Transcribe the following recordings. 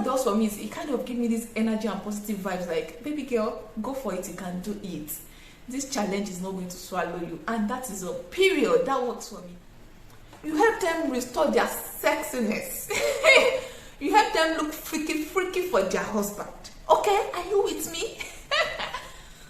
does for me is it kind of gives me this energy and positive vibes like, baby girl, go for it, you can do it. This challenge is not going to swallow you, and that is a period. That works for me. You help them restore their sexiness. You help them look freaky for their husband. Okay, are you with me?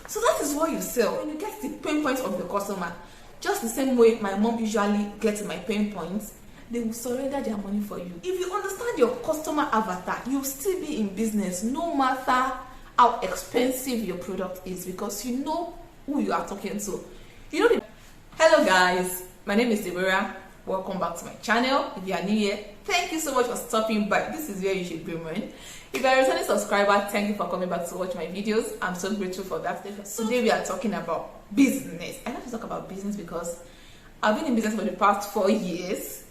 So that is what you sell. When you get the pain points of the customer, just the same way my mom usually gets my pain points, they will surrender their money for you. If you understand your customer avatar, you'll still be in business no matter how expensive your product is, because you know who you are talking to. You know. Hello guys, my name is Deborah. Welcome back to my channel. If you are new here, thank you so much for stopping by. This is where you should be, man. If you are a returning subscriber, thank you for coming back to watch my videos. I'm so grateful for that. Today we are talking about business. I like to talk about business because I've been in business for the past 4 years.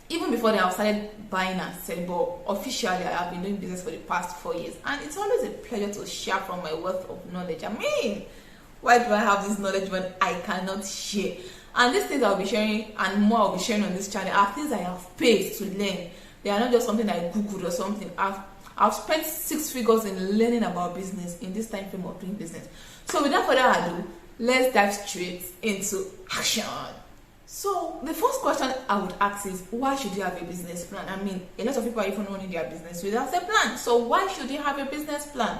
Even before then, I started buying and selling, but officially I have been doing business for the past 4 years, and it's always a pleasure to share from my wealth of knowledge. I mean, why do I have this knowledge when I cannot share? And these things I'll be sharing and more I'll be sharing on this channel are things I have paid to learn. They are not just something I googled or something. I've spent 6 figures in learning about business in this time frame of doing business. So without further ado, let's dive straight into action. So the first question I would ask is, why should you have a business plan? I mean, a lot of people are even running their business without a plan. So why should you have a business plan?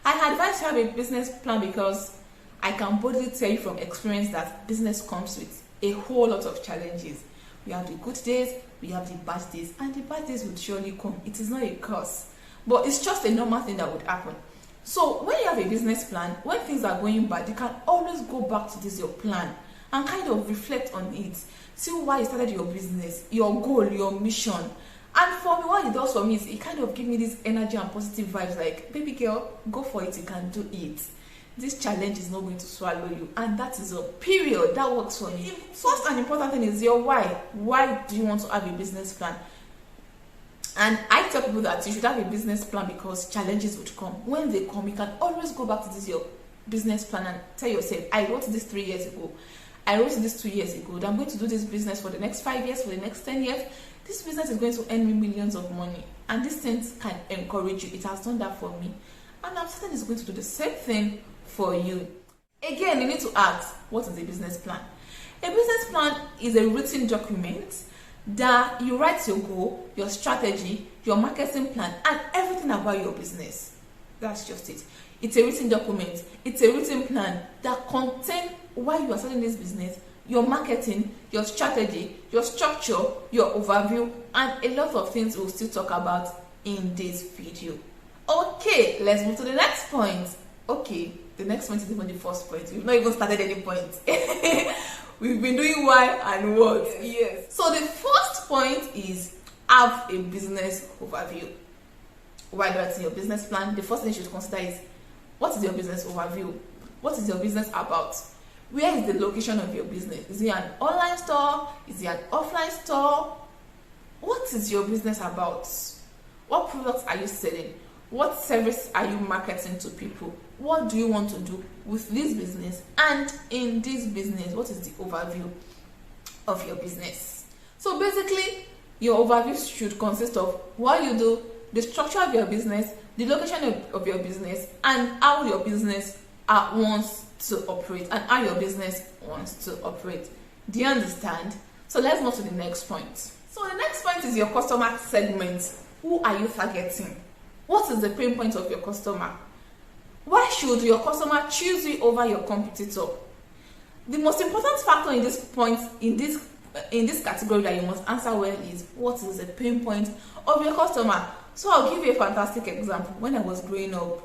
I advise you have a business plan because I can boldly tell you from experience that business comes with a whole lot of challenges. We have the good days, we have the bad days, and the bad days would surely come. It is not a curse, but it's just a normal thing that would happen. So when you have a business plan, when things are going bad, you can always go back to this your plan and kind of reflect on it. See why you started your business, your goal, your mission. And for me, what it does for me is it kind of gives me this energy and positive vibes like, baby girl, go for it, you can do it. This challenge is not going to swallow you, and that is a period. That works for me. First and important thing is your why. Why do you want to have a business plan? And I tell people that you should have a business plan because challenges would come. When they come, you can always go back to this your business plan and tell yourself, I wrote this 3 years ago. I wrote this 2 years ago. I'm going to do this business for the next 5 years, for the next 10 years. This business is going to earn me millions of money. And these things can encourage you. It has done that for me. And I'm certain it's going to do the same thing for you. Again, you need to ask, what is a business plan? A business plan is a written document that you write your goal, your strategy, your marketing plan, and everything about your business. That's just it. It's a written document. It's a written plan that contains why you are starting this business, your marketing, your strategy, your structure, your overview, and a lot of things we'll still talk about in this video. Okay, let's move to the next point. Okay, the next point is even the first point. We've not even started any point. We've been doing why and what. Yes. So the first point is have a business overview. While writing your business plan, the first thing you should consider is, what is your business overview? What is your business about? Where is the location of your business? Is it an online store? Is it an offline store? What is your business about? What products are you selling? What service are you marketing to people? What do you want to do with this business? And in this business, what is the overview of your business? So basically, your overview should consist of what you do, the structure of your business, the location of your business, and how your business wants to operate, and how your business wants to operate. Do you understand? So let's move to the next point. So the next point is your customer segment. Who are you targeting? What is the pain point of your customer? Why should your customer choose you over your competitor? The most important factor in this point, in this category that you must answer well is, what is the pain point of your customer? So I'll give you a fantastic example. When I was growing up,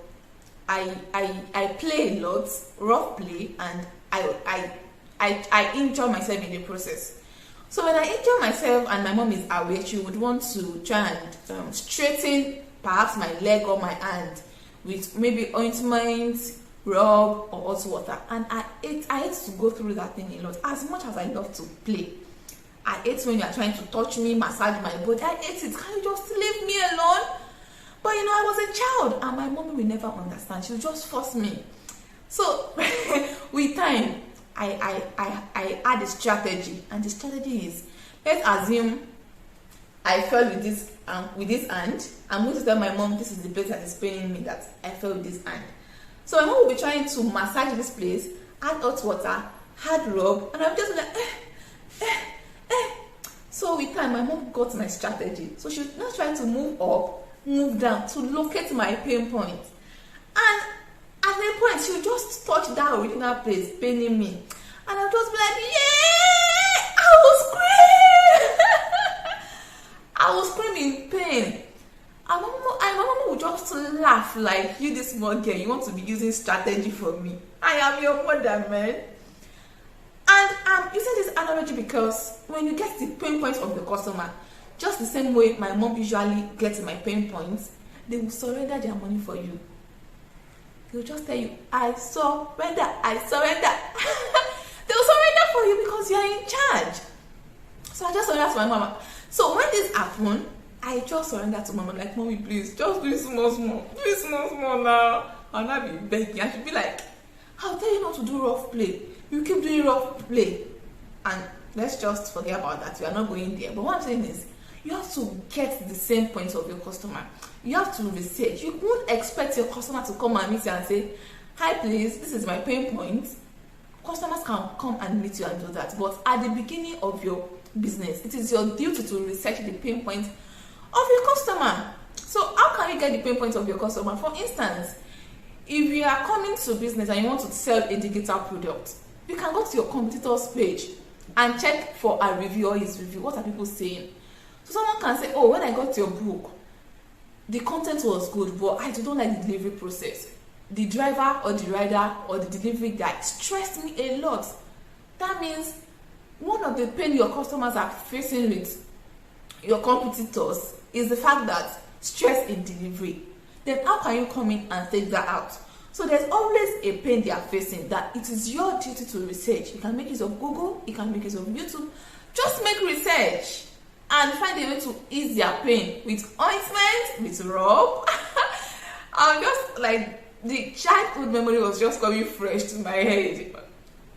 I play a lot, rough play, and I injure myself in the process. So when I injure myself and my mom is aware, she would want to try and straighten perhaps my leg or my hand with maybe ointment, rub, or hot water. And I hate to go through that thing a lot. As much as I love to play, I hate when you are trying to touch me, massage my body. I hate it. Can you just leave me alone? But you know, I was a child, and my mom will never understand. She'll just force me. So with time, I had a strategy, and the strategy is, let's assume I fell with this hand. I'm going to tell my mom this is the place that is paining me, that I fell with this hand. So my mom will be trying to massage this place, add hot water, hard rub, and I'm just like, So with time, my mom got my strategy. So she was not trying to move up, move down to locate my pain point. And at a point, she would just touch that original place, paining me. And I'll just be like, yeah! I was screaming in pain. And my mom would just laugh like, you this small girl, you want to be using strategy for me. I am your mother, man. And you said this analogy because when you get the pain points of the customer, just the same way my mom usually gets my pain points, they will surrender their money for you. They will just tell you, I surrender. They will surrender for you because you are in charge. So I just surrender to my mama. So when this happened, I just surrendered to mama, like, mommy, please, just do it small. Do it small now. And I'll be begging. I should be like, I'll tell you not to do rough play. You keep doing rough play. And let's just forget about that. We are not going there. But what I'm saying is, you have to get the same points of your customer. You have to research. You won't expect your customer to come and meet you and say, hi, please, this is my pain point. Customers can come and meet you and do that. But at the beginning of your business, it is your duty to research the pain point of your customer. So how can you get the pain point of your customer? For instance, if you are coming to business and you want to sell a digital product, you can go to your competitor's page and check for a review or his review. What are people saying? So someone can say, oh, when I got your book, the content was good, but I don't like the delivery process. The driver or the rider or the delivery guy stressed me a lot. That means one of the pain your customers are facing with your competitors is the fact that stress in delivery. Then how can you come in and take that out? So there's always a pain they are facing that it is your duty to research. You can make use of Google, you can make use of YouTube. Just make research and find a way to ease their pain with ointment, with rub. I'm just like, the childhood memory was just coming fresh to my head.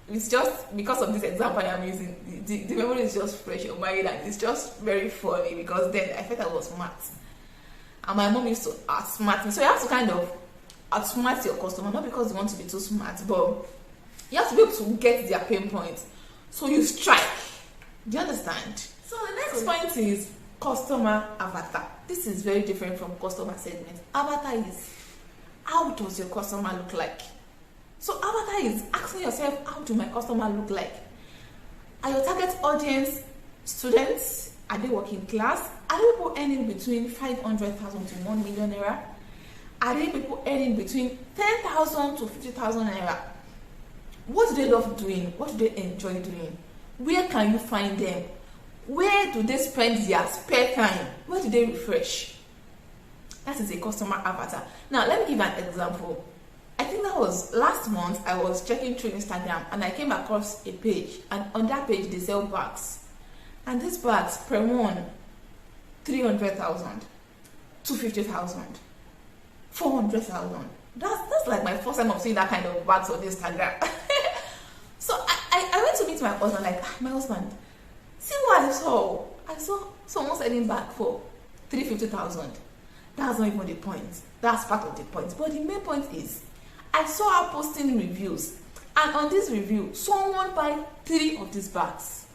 It's just because of this example I am using, the memory is just fresh on my head, and it's just very funny because then I felt I was smart. And my mom used to outsmart me. So you have to kind of outsmart your customer, not because you want to be too smart, but you have to be able to get their pain points. So you strike. Do you understand? So the next point is customer avatar. This is very different from customer segment. Avatar is, how does your customer look like? So avatar is asking yourself, how do my customer look like? Are your target audience students? Are they working class? Are they people earning between 500,000 to 1 million naira? Are they people earning between 10,000 to 50,000 naira? What do they love doing? What do they enjoy doing? Where can you find them? Where do they spend their spare time? Where do they refresh? That is a customer avatar. Now, let me give an example. I think that was last month. I was checking through Instagram and I came across a page, and on that page they sell bags. And these bags per one, 300,000, 250,000, 400,000. That's like my first time of seeing that kind of bags on Instagram. So I went to meet my husband, like, my husband, see what I saw. I saw someone selling bag for 350,000. That's not even the point. That's part of the point. But the main point is, I saw her posting reviews, and on this review, someone buy 3 of these bags.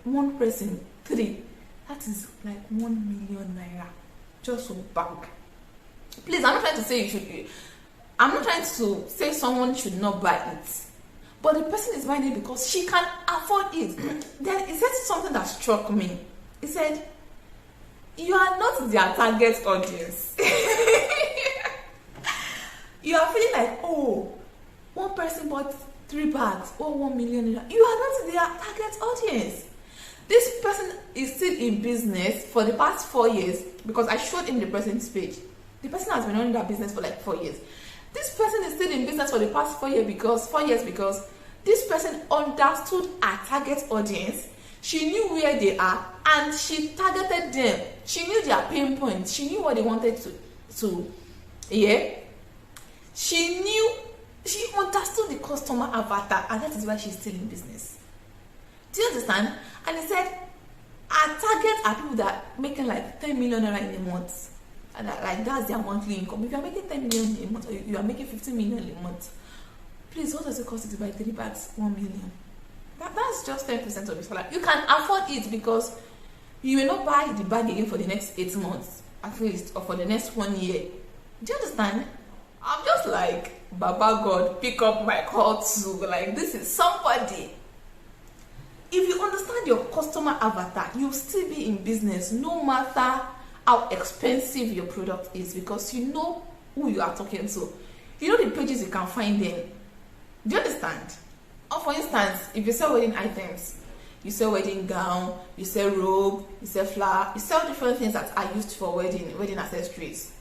One person, 3. That is like 1 million naira just for bag. Please, I'm not trying to say you should. I'm not trying to say someone should not buy it, but the person is buying it because she can afford it. Then he said something that struck me. He said, "You are not their target audience." You are feeling like, oh, one person bought 3 bags, oh, 1 million. You are not their target audience. This person is still in business for the past 4 years, because I showed him the person's page. The person has been running that business for like 4 years. This person is still in business for the past 4 years because this person understood our target audience. She knew where they are and she targeted them. She knew their pain points. She knew what they wanted to yeah. She understood the customer avatar, and that is why she's still in business. Do you understand? And he said, Our target are people that are making like 10 million naira in a month. And like that's their monthly income. If you are making 10 million in a month, or you are making 15 million in a month, please, what does it cost you to buy 3 bags? 1 million. That's just 10% of your salary. You can afford it because you will not buy the bag again for the next 8 months, at least, or for the next 1 year. Do you understand? I'm just like, Baba God, pick up my call too. Like, this is somebody. If you understand your customer avatar, you'll still be in business no matter how expensive your product is, because you know who you are talking to. You know the pages you can find them. Do you understand? Or for instance, if you sell wedding items, you sell wedding gown, you sell robe, you sell flower, you sell different things that are used for wedding accessories.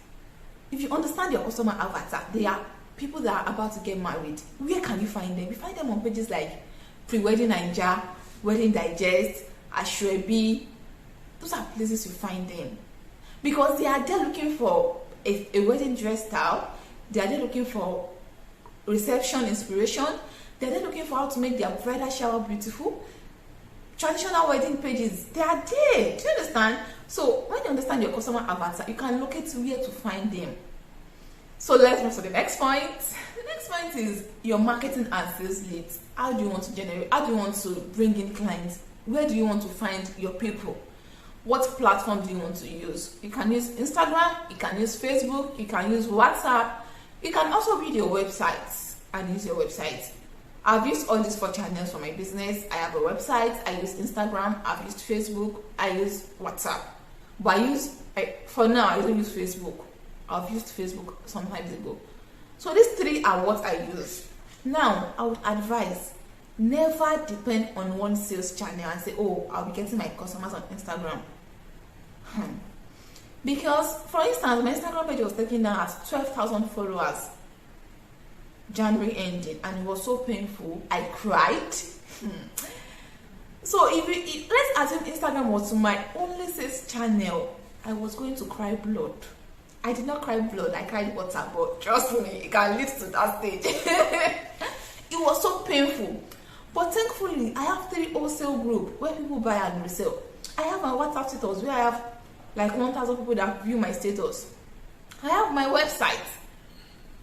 If you understand your customer avatar, they are people that are about to get married. Where can you find them? You find them on pages like Pre-Wedding Ninja, Wedding Digest, Ashwebi. Those are places you find them, because they are there looking for a wedding dress style. They are there looking for reception inspiration. They are there looking for how to make their bridal shower beautiful. Traditional wedding pages, they are there. Do you understand? So when you understand your customer avatar, you can locate where to find them. So let's move to the next point. The next point is your marketing and sales leads. How do you want to generate? How do you want to bring in clients? Where do you want to find your people? What platform do you want to use? You can use Instagram, you can use Facebook, you can use WhatsApp. You can also build your websites and use your website. I've used all these 4 channels for my business. I have a website, I use Instagram, I've used Facebook, I use WhatsApp. But for now, I don't use Facebook. I've used Facebook some time ago. So these 3 are what I use. Now, I would advise, never depend on one sales channel and say, oh, I'll be getting my customers on Instagram. Because, for instance, my Instagram page was taken down at 12,000 followers January ending, and it was so painful. I cried. So if let's assume Instagram was my only sales channel, I was going to cry blood. I did not cry blood, I cried water, but trust me, it can lead to that stage. It was so painful. But thankfully, I have 3 wholesale groups where people buy and resell. I have my WhatsApp status where I have like 1,000 people that view my status. I have my website.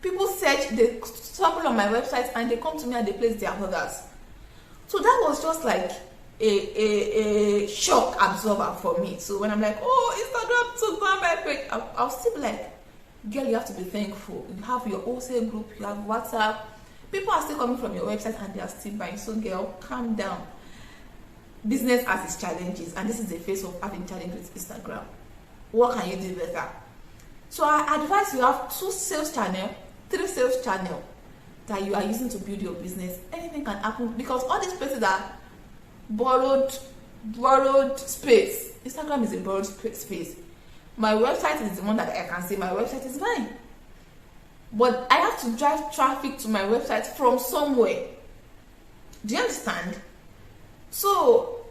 People search, they stumble on my website and they come to me and they place their orders. So that was just like a shock absorber for me. So when I'm like, oh, Instagram took down my page, I'll still be like, girl, you have to be thankful. You have your wholesale group, you have WhatsApp. People are still coming from your website and they are still buying. So girl, calm down. Business has its challenges, and this is the face of having challenges with Instagram. What can you do better? So I advise you have 2 sales channels, 3 sales channels that you are using to build your business. Anything can happen, because all these places are borrowed space. Instagram is a borrowed space. My website is the one that I can say my website is mine, but I have to drive traffic to my website from somewhere. Do you understand? So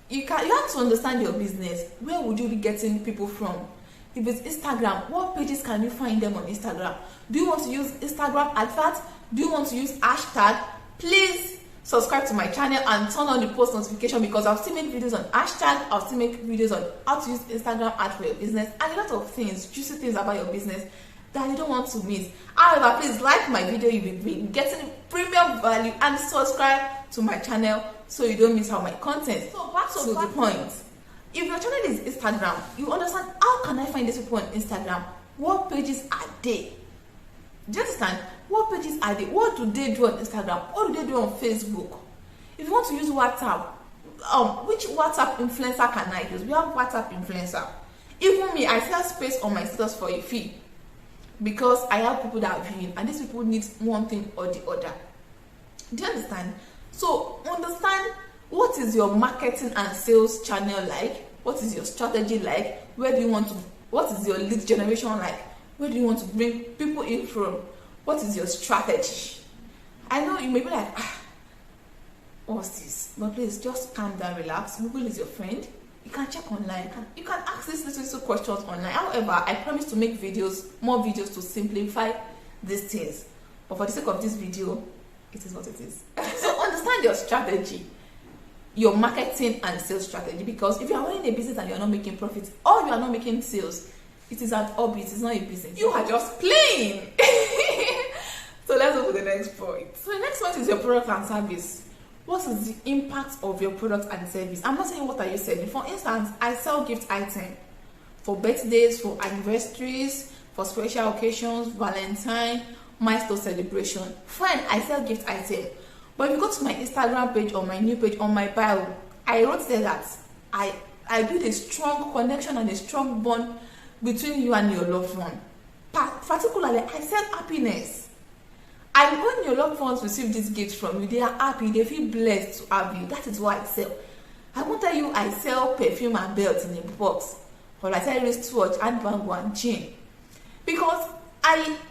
you have to understand your business. Where would you be getting people from? If it's Instagram, what pages can you find them on Instagram? Do you want to use Instagram adverts? Do you want to use hashtag? Please subscribe to my channel and turn on the post notification, because I'll still make videos on hashtag. I'll still make videos on how to use Instagram ads for your business, and a lot of things, juicy things about your business that you don't want to miss. However, please like my video if you've been getting premium value, and subscribe to my channel so you don't miss out my content. So back to the point. If your channel is Instagram, you understand, how can I find these people on Instagram? What pages are they? Do you understand? What pages are they? What do they do on Instagram? What do they do on Facebook? If you want to use WhatsApp, which WhatsApp influencer can I use? We have WhatsApp influencer. Even me, I sell space on my status for a fee, because I have people that are viewing, and these people need one thing or the other. Do you understand? So understand, what is your marketing and sales channel like? What is your strategy like? Where do you want to? What is your lead generation like? Where do you want to bring people in from? What is your strategy? I know you may be like, what's this? But please just calm down, relax. Google is your friend. You can check online. You can ask these little questions online. However, I promise to make more videos to simplify these things. But for the sake of this video, it is what it is. So understand your strategy. your marketing and sales strategy. Because if you are running a business and you are not making profits or you are not making sales, it is an hobby, it is not a business. You are just playing. So let's go to the next point. So the next point is your product and service. What is the impact of your product and service? I'm not saying what are you selling. For instance, I sell gift items for birthdays, for anniversaries, for special occasions, Valentine, milestone celebration. Fine, I sell gift items. But if you go to my Instagram page or my new page on my bio, I wrote there that I build a strong connection and a strong bond between you and your loved one. Particularly, I sell happiness. And when your loved ones receive this gift from you, they are happy, they feel blessed to have you. That is why I sell. I won't tell you I sell perfume and belts in a box, or I sell wristwatch, handbag, and chain. Because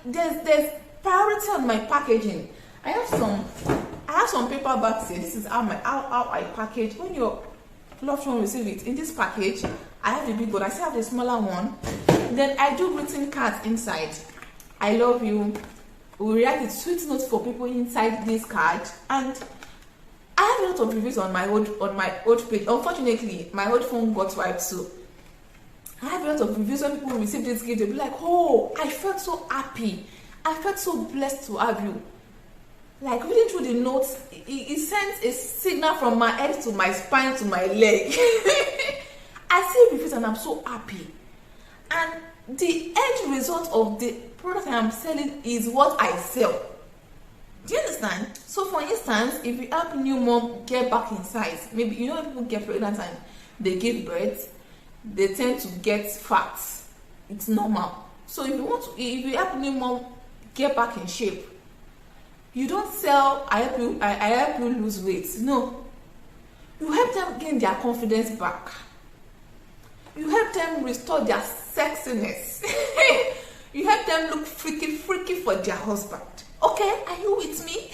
there's priority on my packaging. I have some paper bags here. This is how I package. When your loved one receive it in this package, I have the big one. I still have the smaller one. Then I do greeting cards inside. I love you. We write it sweet notes for people inside this card, and I have a lot of reviews on my old page. Unfortunately, my old phone got wiped, so I have a lot of reviews. When people receive this gift, they'll be like, "Oh, I felt so happy. I felt so blessed to have you." Like reading through the notes, it sends a signal from my head to my spine to my leg. I see reviews and I'm so happy. And the end result of the product I am selling is what I sell. Do you understand? So for instance, if you help new mom get back in size, maybe you know when people get pregnant and they give birth, they tend to get fat. It's normal. So if you help new mom get back in shape, you don't sell I help you lose weight. No. You help them gain their confidence back. You help them restore their sexiness. You help them look freaky for their husband. Okay, are you with me?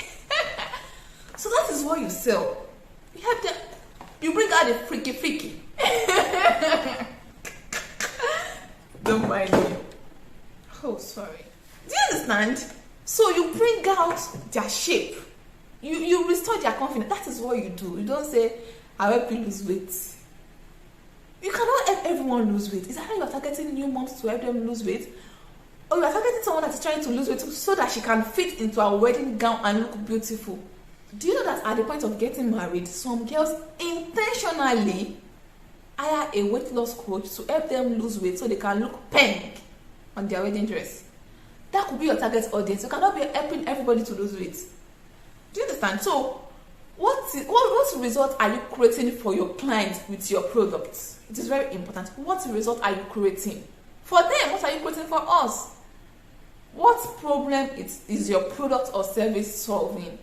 So that is what you sell. You help them. You bring out the freaky. Don't mind me. Oh, sorry. Do you understand? So you bring out their shape. You restore their confidence. That is what you do. You don't say, "I help you lose weight." You cannot help everyone lose weight. Is that how you are targeting new moms to help them lose weight? Or you are targeting someone that is trying to lose weight so that she can fit into a wedding gown and look beautiful? Do you know that at the point of getting married, some girls intentionally hire a weight loss coach to help them lose weight so they can look pink on their wedding dress? That could be your target audience. You cannot be helping everybody to lose weight. Do you understand? So, what result are you creating for your clients with your products? It is very important. What result are you creating for them? What are you creating for us? What problem is your product or service solving?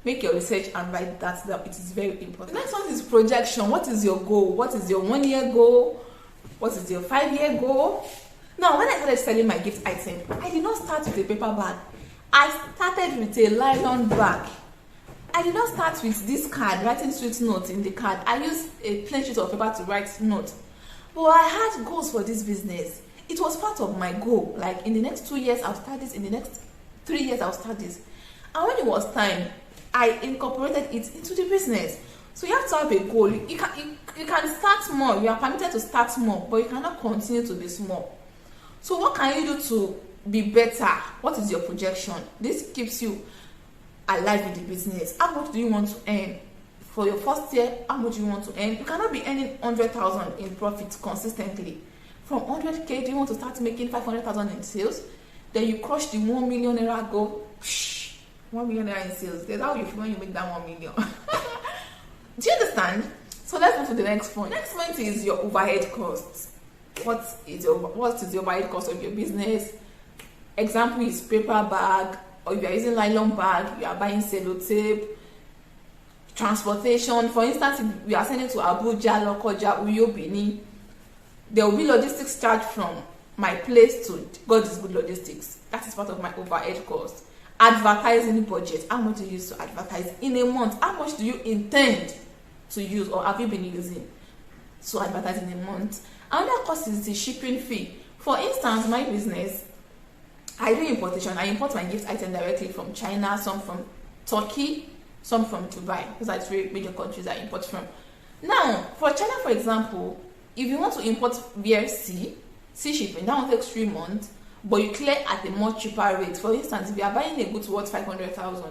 Make your research and write that down. It is very important. The next one is projection. What is your goal? What is your 1 year goal? What is your 5 year goal? Now, when I started selling my gift item, I did not start with a paper bag. I started with a nylon bag. I did not start with this card, writing sweet notes in the card. I used a plain sheet of paper to write notes. But I had goals for this business. It was part of my goal. Like in the next 2 years, I'll start this. In the next 3 years, I'll start this. And when it was time, I incorporated it into the business. So you have to have a goal. You can start small. You are permitted to start small, but you cannot continue to be small. So what can you do to be better? What is your projection? This keeps you alive in the business. How much do you want to earn? For your first year, how much do you want to earn? You cannot be earning 100,000 in profit consistently. From 100K, do you want to start making 500,000 in sales? Then you crush the 1 million naira goal. 1 million naira in sales. That's how you feel when you make that 1 million. Do you understand? So let's move to the next point. Next point is your overhead costs. What is your overhead cost of your business? Example is paper bag, or if you are using nylon bag, you are buying sellotape, transportation. For instance, if we are sending to Abuja, Lokoja, Uyo, Benin, there will be logistics charge from my place to God is Good Logistics. That is part of my overhead cost. Advertising budget. How much do you use to advertise in a month? How much do you intend to use, or have you been using to advertise in a month? Another cost is the shipping fee. For instance, my business, I do importation. I import my gift item directly from China, some from Turkey, some from Dubai. Those are three major countries I import from. Now, for China, for example, if you want to import via sea shipping, that will take 3 months, but you clear at a much cheaper rate. For instance, if you are buying a good worth 500,000,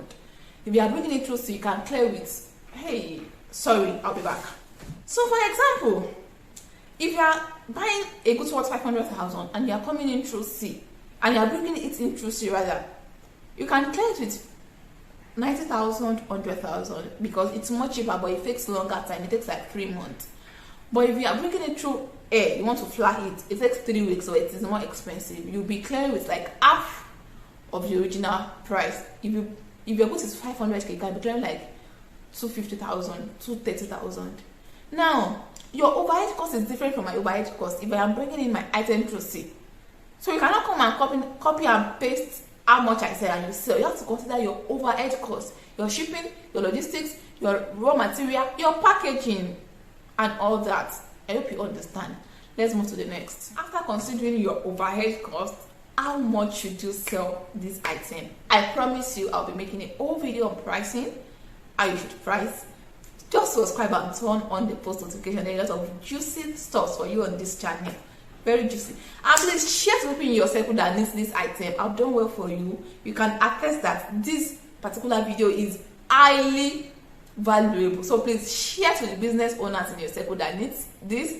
if you are bringing it through sea, you can clear with, hey, sorry, I'll be back. So, for example, if you are buying a good worth 500,000 and you are coming in through sea, and you are bringing it in through sea rather, you can clear it with 90,000, 100,000 because it's much cheaper, but it takes longer time. It takes like 3 months. But if you are bringing it through air, you want to fly it, it takes 3 weeks, so it is more expensive. You'll be clearing with like half of the original price. If your goods is 500k, you can be clearing like 250,000, 230,000. Now, your overhead cost is different from my overhead cost if I am bringing in my item through sea. So you cannot come and copy and paste how much I sell and you sell. You have to consider your overhead cost, your shipping, your logistics, your raw material, your packaging, and all that. I hope you understand. Let's move to the next. After considering your overhead cost, how much should you sell this item? I promise you I'll be making a whole video on pricing, how you should price. Just subscribe and turn on the post notification. There are a lot of juicy stuff for you on this channel. Very juicy. And please share to people in your circle that needs this item. I've done well for you. You can attest that this particular video is highly valuable. So please share to the business owners in your circle that needs this,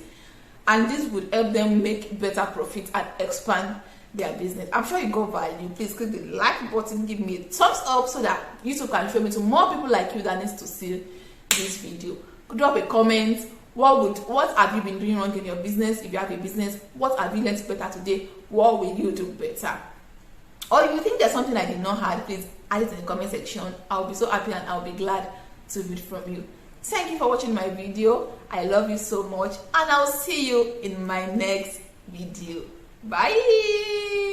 and this would help them make better profit and expand their business. I'm sure you got value. Please click the like button, give me a thumbs up so that YouTube can show me to more people like you that needs to see this video. Drop a comment. What have you been doing wrong in your business? If you have a business, what have you learned better today? What will you do better? Or if you think there's something I did not have, please add it in the comment section. I'll be so happy and I'll be glad to read from you. Thank you for watching my video. I love you so much, and I'll see you in my next video. Bye.